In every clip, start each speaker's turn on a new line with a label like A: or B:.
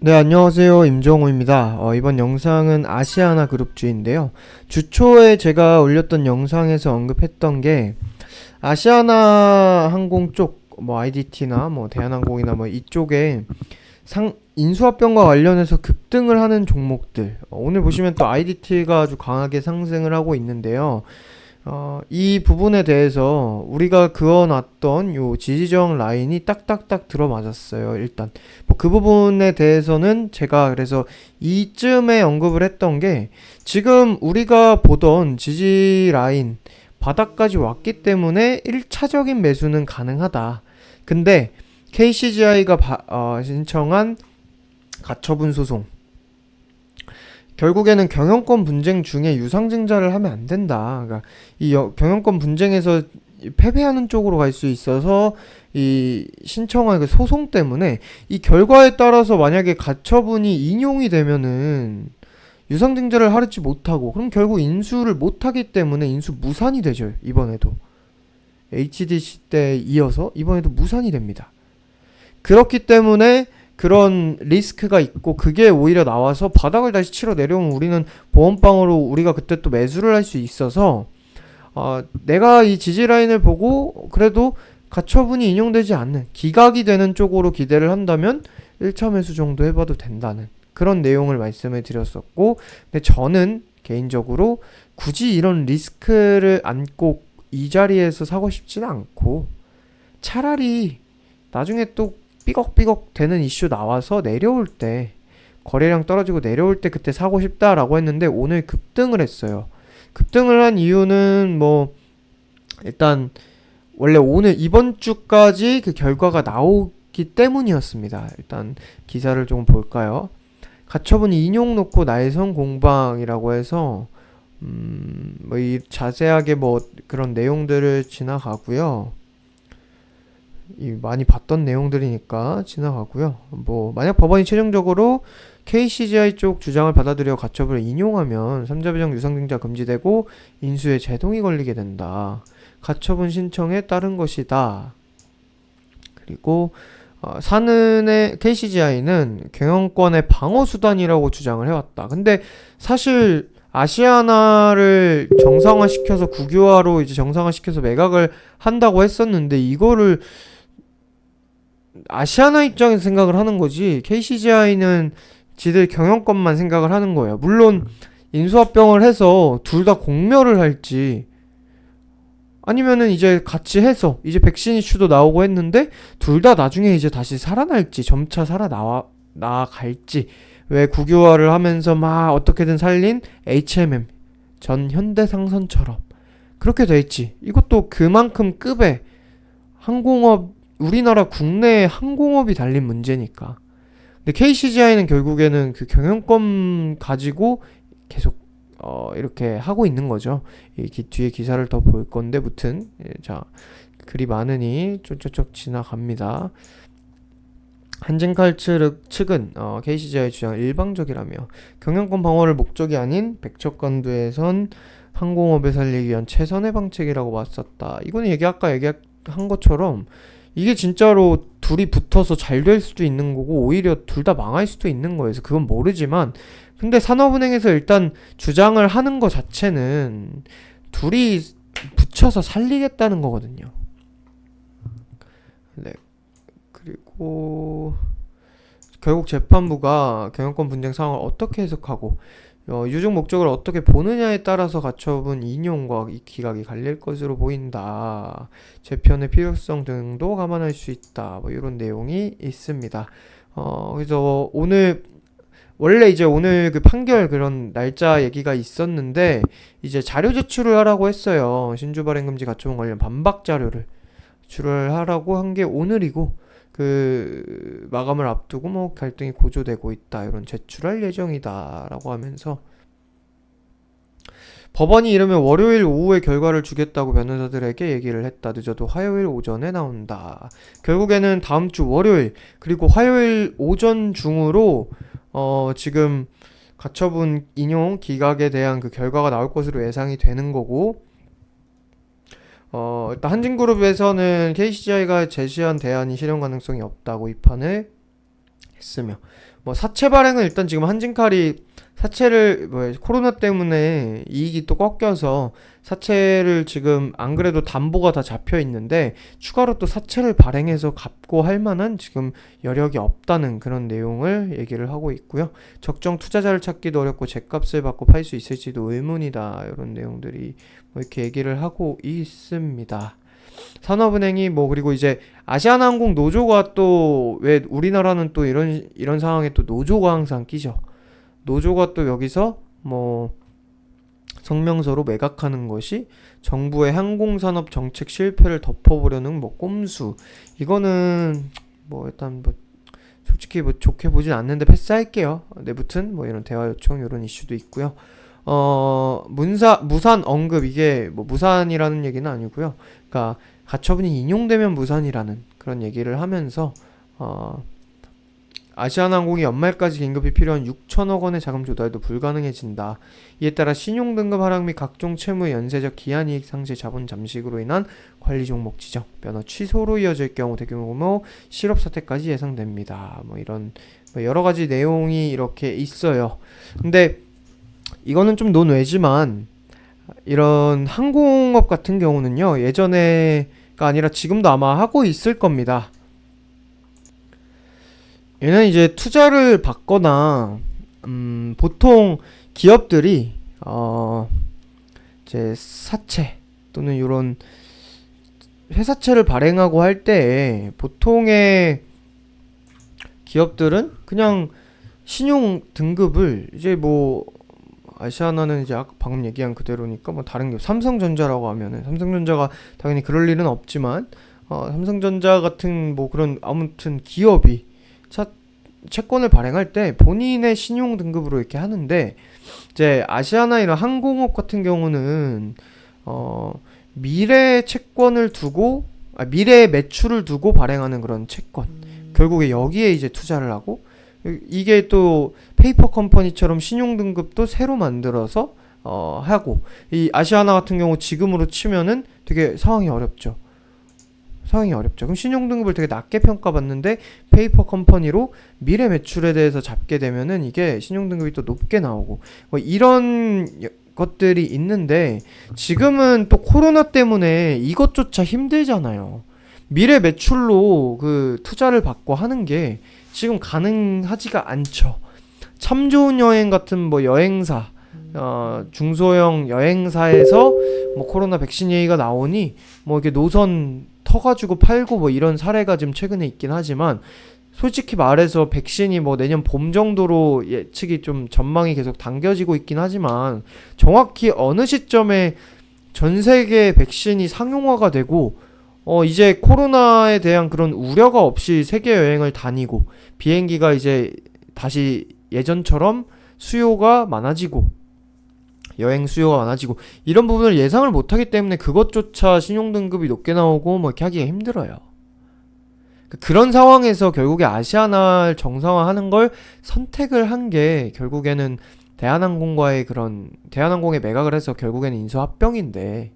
A: 네, 안녕하세요. 임정우입니다. 이번 영상은 아시아나 그룹주인데요. 주초에 제가 올렸던 영상에서 언급했던 게 아시아나 항공 쪽, 뭐 IDT나 뭐 대한항공이나 뭐 이쪽에 인수합병과 관련해서 급등을 하는 종목들. 오늘 보시면 또 IDT가 아주 강하게 상승을 하고 있는데요. 이 부분에 대해서 우리가 그어놨던 요 지지저항 라인이 딱딱딱 들어맞았어요. 일단 뭐 그 부분에 대해서는 제가 그래서 이쯤에 언급을 했던 게 지금 우리가 보던 지지 라인 바닥까지 왔기 때문에 1차적인 매수는 가능하다. 근데 KCGI가 신청한 가처분 소송, 결국에는 경영권 분쟁 중에 유상증자를 하면 안 된다. 그러니까 이 경영권 분쟁에서 패배하는 쪽으로 갈 수 있어서 이 신청한 그 소송 때문에 이 결과에 따라서 만약에 가처분이 인용이 되면은 유상증자를 하지 못하고 그럼 결국 인수를 못하기 때문에 인수 무산이 되죠. 이번에도 HDC 때 이어서 이번에도 무산이 됩니다. 그렇기 때문에 그런 리스크가 있고 그게 오히려 나와서 바닥을 다시 치러 내려오면 우리는 보험방으로 우리가 그때 또 매수를 할 수 있어서 내가 이 지지 라인을 보고 그래도 가처분이 인용되지 않는 기각이 되는 쪽으로 기대를 한다면 1차 매수 정도 해봐도 된다는 그런 내용을 말씀을 드렸었고, 근데 저는 개인적으로 굳이 이런 리스크를 안고 이 자리에서 사고 싶지는 않고 차라리 나중에 또 삐걱삐걱 되는 이슈 나와서 내려올 때 거래량 떨어지고 내려올 때 그때 사고 싶다라고 했는데 오늘 급등을 했어요. 급등을 한 이유는 뭐 일단 원래 오늘 이번 주까지 그 결과가 나오기 때문이었습니다. 일단 기사를 좀 볼까요? 가처분 인용 놓고 날선 공방이라고 해서 뭐 이 자세하게 뭐 그런 내용들을 지나가고요. 이 많이 봤던 내용들이니까 지나가고요. 뭐 만약 법원이 최종적으로 KCGI 쪽 주장을 받아들여 가처분을 인용하면 3자 배정 유상증자 금지되고 인수에 제동이 걸리게 된다. 가처분 신청에 따른 것이다. 그리고 사는의 KCGI는 경영권의 방어 수단이라고 주장을 해왔다. 근데 사실 아시아나를 정상화시켜서 국유화로 이제 정상화시켜서 매각을 한다고 했었는데 이거를 아시아나 입장에서 생각을 하는 거지 KCGI는 지들 경영권만 생각을 하는 거예요. 물론 인수합병을 해서 둘 다 공멸을 할지 아니면은 이제 같이 해서 이제 백신 이슈도 나오고 했는데 둘 다 나중에 이제 다시 살아날지 점차 나아갈지, 왜 국유화를 하면서 막 어떻게든 살린 HMM 전 현대상선처럼 그렇게 될지, 이것도 그만큼 급의 항공업, 우리나라 국내 항공업이 달린 문제니까. 근데 KCGI는 결국에는 그 경영권 가지고 계속 이렇게 하고 있는 거죠. 뒤에 기사를 더 볼 건데 무튼 자, 글이 많으니 쫓쫓쫓 지나갑니다. 한진칼 측은 KCGI 주장 일방적이라며 경영권 방어를 목적이 아닌 백척간두에선 항공업을 살리기 위한 최선의 방책이라고 맞섰다. 이거는 아까 얘기한 것처럼 이게 진짜로 둘이 붙어서 잘 될 수도 있는 거고 오히려 둘 다 망할 수도 있는 거예요. 그래서 그건 모르지만 근데 산업은행에서 일단 주장을 하는 것 자체는 둘이 붙여서 살리겠다는 거거든요. 네. 그리고 결국 재판부가 경영권 분쟁 상황을 어떻게 해석하고 유증 목적을 어떻게 보느냐에 따라서 가처분 인용과 이 기각이 갈릴 것으로 보인다. 재편의 필요성 등도 감안할 수 있다. 뭐 이런 내용이 있습니다. 그래서 원래 이제 오늘 그 판결 그런 날짜 얘기가 있었는데 이제 자료 제출을 하라고 했어요. 신주 발행 금지 가처분 관련 반박 자료를 제출을 하라고 한 게 오늘이고, 그 마감을 앞두고 뭐 갈등이 고조되고 있다, 이런 제출할 예정이다라고 하면서 법원이 이르면 월요일 오후에 결과를 주겠다고 변호사들에게 얘기를 했다. 늦어도 화요일 오전에 나온다. 결국에는 다음 주 월요일 그리고 화요일 오전 중으로 지금 가처분 인용 기각에 대한 그 결과가 나올 것으로 예상이 되는 거고, 일단 한진그룹에서는 KCGI가 제시한 대안이 실현 가능성이 없다고 비판을 했으며 뭐 사채 발행은 일단 지금 한진칼이 사채를 뭐 코로나 때문에 이익이 또 꺾여서 사채를 지금 안 그래도 담보가 다 잡혀 있는데 추가로 또 사채를 발행해서 갚고 할 만한 지금 여력이 없다는 그런 내용을 얘기를 하고 있고요. 적정 투자자를 찾기도 어렵고 죗값을 받고 팔 수 있을지도 의문이다. 이런 내용들이 뭐 이렇게 얘기를 하고 있습니다. 산업은행이 뭐 그리고 이제 아시아나항공 노조가 또 왜 우리나라는 또 이런 상황에 또 노조가 항상 끼죠. 노조가 또 여기서 뭐 성명서로 매각하는 것이 정부의 항공산업 정책 실패를 덮어보려는 뭐 꼼수. 이거는 뭐 일단 뭐 솔직히 뭐 좋게 보진 않는데 패스할게요. 내부튼 뭐 이런 대화 요청 이런 이슈도 있고요. 무산 언급 이게 뭐 무산이라는 얘기는 아니고요. 그러니까 가처분이 인용되면 무산이라는 그런 얘기를 하면서 아시아나항공이 연말까지 긴급히 필요한 6천억 원의 자금 조달도 불가능해진다. 이에 따라 신용등급 하락 및 각종 채무 연쇄적 기한이익 상실 자본 잠식으로 인한 관리 종목 지정, 변화 취소로 이어질 경우 대규모 실업 사태까지 예상됩니다. 뭐 이런 뭐 여러 가지 내용이 이렇게 있어요. 근데 이거는 좀 논외지만 이런 항공업 같은 경우는요, 예전에가 아니라 지금도 아마 하고 있을 겁니다. 얘는 이제 투자를 받거나 보통 기업들이 이제 사채 또는 이런 회사채를 발행하고 할 때 보통의 기업들은 그냥 신용 등급을 이제 뭐 아시아나는 이제 아까 방금 얘기한 그대로니까 뭐 다른 기업 삼성전자라고 하면은 삼성전자가 당연히 그럴 일은 없지만 삼성전자 같은 뭐 그런 아무튼 기업이 채권을 발행할 때 본인의 신용 등급으로 이렇게 하는데 이제 아시아나 이런 항공업 같은 경우는 미래 채권을 두고 미래 매출을 두고 발행하는 그런 채권 결국에 여기에 이제 투자를 하고 이게 또 페이퍼 컴퍼니처럼 신용 등급도 새로 만들어서 하고 이 아시아나 같은 경우 지금으로 치면은 되게 상황이 어렵죠. 그럼 신용등급을 되게 낮게 평가받는데 페이퍼 컴퍼니로 미래 매출에 대해서 잡게 되면은 이게 신용등급이 또 높게 나오고 뭐 이런 것들이 있는데 지금은 또 코로나 때문에 이것조차 힘들잖아요. 미래 매출로 그 투자를 받고 하는 게 지금 가능하지가 않죠. 참 좋은 여행 같은 뭐 여행사 중소형 여행사에서 뭐 코로나 백신 얘기가 나오니 뭐 이렇게 노선 터가지고 팔고 뭐 이런 사례가 좀 최근에 있긴 하지만 솔직히 말해서 백신이 뭐 내년 봄 정도로 예측이 좀 전망이 계속 당겨지고 있긴 하지만 정확히 어느 시점에 전 세계 백신이 상용화가 되고 이제 코로나에 대한 그런 우려가 없이 세계 여행을 다니고 비행기가 이제 다시 예전처럼 수요가 많아지고 여행 수요가 많아지고 이런 부분을 예상을 못하기 때문에 그것조차 신용등급이 높게 나오고 뭐 이렇게 하기가 힘들어요. 그런 상황에서 결국에 아시아나를 정상화하는 걸 선택을 한 게 결국에는 대한항공과의 그런 대한항공에 매각을 해서 결국에는 인수합병인데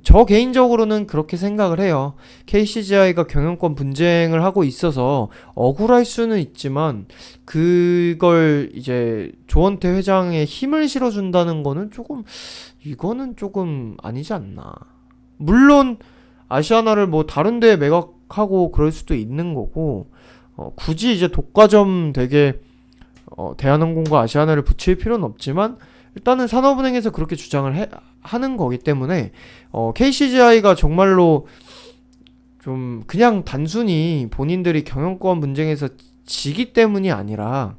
A: 저 개인적으로는 그렇게 생각을 해요. KCGI가 경영권 분쟁을 하고 있어서 억울할 수는 있지만 그걸 이제 조원태 회장의 힘을 실어준다는 거는 이거는 조금 아니지 않나. 물론 아시아나를 뭐 다른 데에 매각하고 그럴 수도 있는 거고 굳이 이제 독과점 되게 대한항공과 아시아나를 붙일 필요는 없지만 일단은 산업은행에서 그렇게 주장을 하는 거기 때문에 KCGI가 정말로 좀 그냥 단순히 본인들이 경영권 분쟁에서 지기 때문이 아니라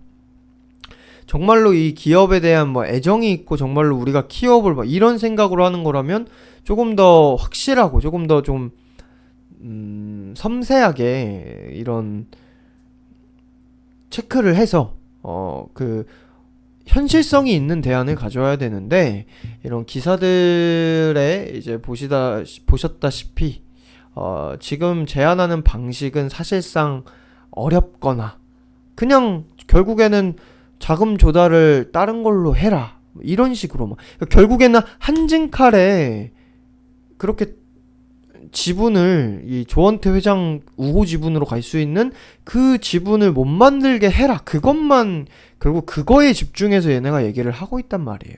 A: 정말로 이 기업에 대한 뭐 애정이 있고 정말로 우리가 키워볼 뭐 이런 생각으로 하는 거라면 조금 더 확실하고 조금 더 좀 섬세하게 이런 체크를 해서 그 현실성이 있는 대안을 가져와야 되는데 이런 기사들에 이제 보셨다시피 지금 제안하는 방식은 사실상 어렵거나 그냥 결국에는 자금 조달을 다른 걸로 해라 이런 식으로 결국에는 한진칼에 그렇게 지분을 이 조원태 회장 우호 지분으로 갈 수 있는 그 지분을 못 만들게 해라. 그것만 결국 그거에 집중해서 얘네가 얘기를 하고 있단 말이에요.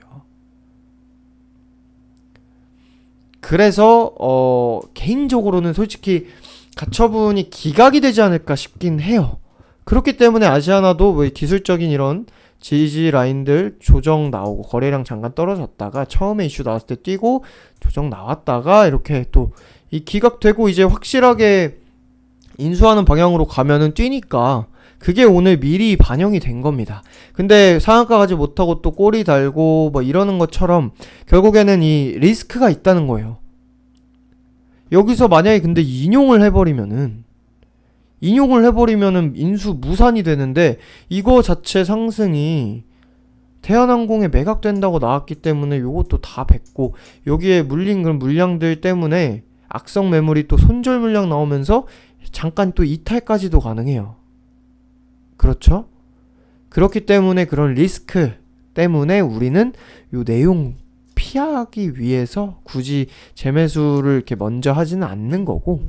A: 그래서 개인적으로는 솔직히 가처분이 기각이 되지 않을까 싶긴 해요. 그렇기 때문에 아시아나도 뭐 기술적인 이런 지지 라인들 조정 나오고 거래량 잠깐 떨어졌다가 처음에 이슈 나왔을 때 뛰고 조정 나왔다가 이렇게 또 이 기각되고 이제 확실하게 인수하는 방향으로 가면은 뛰니까 그게 오늘 미리 반영이 된 겁니다. 근데 상한가 가지 못하고 또 꼬리 달고 뭐 이러는 것처럼 결국에는 이 리스크가 있다는 거예요. 여기서 만약에 근데 인용을 해버리면은 인수 무산이 되는데 이거 자체 상승이 대한항공에 매각된다고 나왔기 때문에 요것도 다 뱉고 여기에 물린 그런 물량들 때문에 악성 매물이 또 손절 물량 나오면서 잠깐 또 이탈까지도 가능해요. 그렇죠? 그렇기 때문에 그런 리스크 때문에 우리는 요 내용 피하기 위해서 굳이 재매수를 이렇게 먼저 하지는 않는 거고,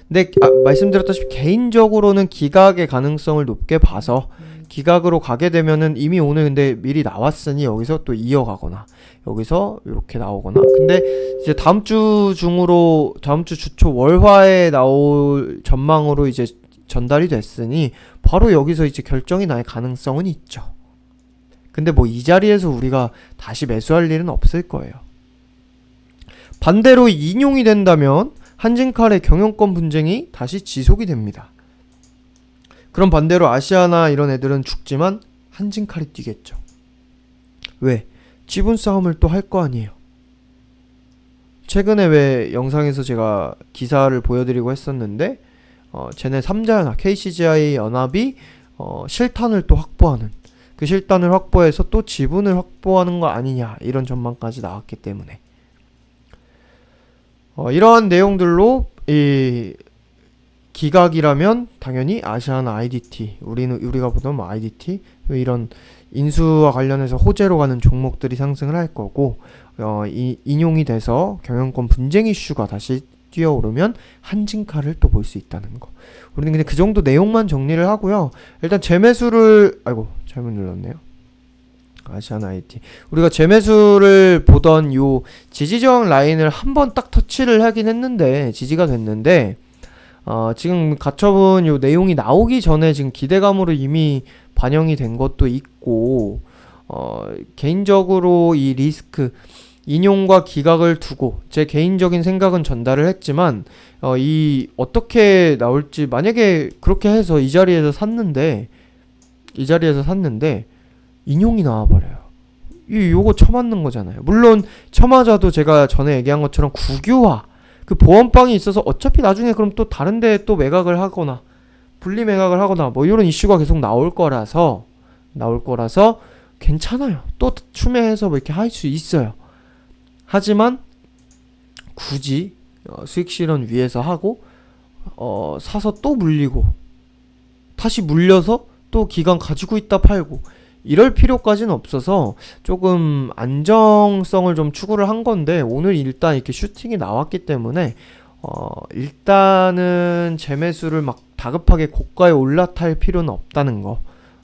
A: 근데 말씀드렸다시피 개인적으로는 기각의 가능성을 높게 봐서 기각으로 가게 되면은 이미 오늘 근데 미리 나왔으니 여기서 또 이어가거나 여기서 이렇게 나오거나, 근데 이제 다음 주 주초 월화에 나올 전망으로 이제 전달이 됐으니 바로 여기서 이제 결정이 날 가능성은 있죠. 근데 뭐 이 자리에서 우리가 다시 매수할 일은 없을 거예요. 반대로 인용이 된다면 한진칼의 경영권 분쟁이 다시 지속이 됩니다. 그럼 반대로 아시아나 이런 애들은 죽지만 한진칼이 뛰겠죠. 왜? 지분 싸움을 또 할 거 아니에요. 최근에 왜 영상에서 제가 기사를 보여드리고 했었는데 쟤네 3자연합 KCGI 연합이 실탄을 또 확보하는, 그 실탄을 확보해서 또 지분을 확보하는 거 아니냐 이런 전망까지 나왔기 때문에 이러한 내용들로 이 기각이라면 당연히 아시아나 IDT, 우리가 보던 뭐 IDT 이런 인수와 관련해서 호재로 가는 종목들이 상승을 할 거고, 인용이 돼서 경영권 분쟁 이슈가 다시 뛰어오르면 한진칼을 또 볼 수 있다는 거. 우리는 그냥 그 정도 내용만 정리를 하고요. 일단 재매수를 잘못 눌렀네요. 아시아나 IT. 우리가 재매수를 보던 요 지지저항 라인을 한번 딱 터치를 하긴 했는데 지지가 됐는데 지금 가처분 요 내용이 나오기 전에 지금 기대감으로 이미 반영이 된 것도 있고, 개인적으로 이 리스크 인용과 기각을 두고 제 개인적인 생각은 전달을 했지만 이 어떻게 나올지, 만약에 그렇게 해서 이 자리에서 샀는데 인용이 나와버려요. 요거 처맞는 거잖아요. 물론 처맞아도 제가 전에 얘기한 것처럼 국유화 그 보험빵이 있어서 어차피 나중에 그럼 또 다른데 또 매각을 하거나 분리 매각을 하거나 뭐 이런 이슈가 계속 나올 거라서 괜찮아요. 또 추매해서 뭐 이렇게 할 수 있어요. 하지만 굳이 수익 실현 위해서 하고 사서 또 물리고 다시 물려서 또 기간 가지고 있다 팔고 이럴 필요까지는 없어서 조금 안정성을 좀 추구를 한 건데, 오늘 일단 이렇게 슈팅이 나왔기 때문에 일단은 재매수를 막 다급하게 고가에 올라탈 필요는 없다는 거,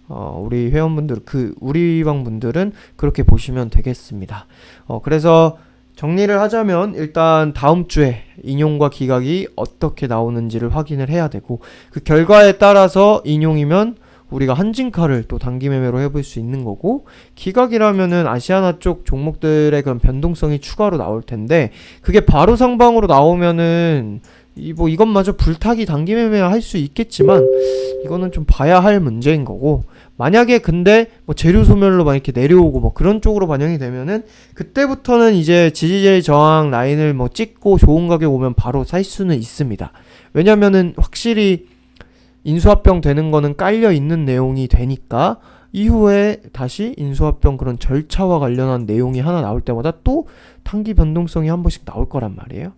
A: 우리 회원분들, 우리 방분들은 그렇게 보시면 되겠습니다. 그래서 정리를 하자면 일단 다음 주에 인용과 기각이 어떻게 나오는지를 확인을 해야 되고, 그 결과에 따라서 인용이면 우리가 한진칼을 또 단기 매매로 해볼 수 있는 거고, 기각이라면은 아시아나 쪽 종목들의 그런 변동성이 추가로 나올 텐데, 그게 바로 상방으로 나오면은 이것마저 불타기 단기 매매 할 수 있겠지만 이거는 좀 봐야 할 문제인 거고, 만약에 근데 뭐 재료 소멸로 막 이렇게 내려오고 뭐 그런 쪽으로 반영이 되면은 그때부터는 이제 지지제 저항 라인을 뭐 찍고 좋은 가격 오면 바로 살 수는 있습니다. 왜냐면은 확실히 인수합병 되는 거는 깔려 있는 내용이 되니까 이후에 다시 인수합병 그런 절차와 관련한 내용이 하나 나올 때마다 또 단기 변동성이 한 번씩 나올 거란 말이에요.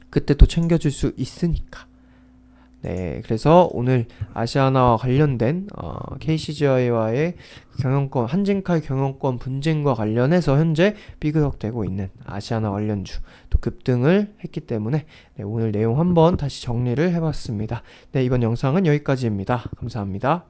A: 그때 또 챙겨줄 수 있으니까. 네, 그래서 오늘 아시아나와 관련된 KCG와의 경영권 한진칼 경영권 분쟁과 관련해서 현재 비그덕되고 있는 아시아나 관련주 또 급등을 했기 때문에 네, 오늘 내용 한번 다시 정리를 해봤습니다. 네, 이번 영상은 여기까지입니다. 감사합니다.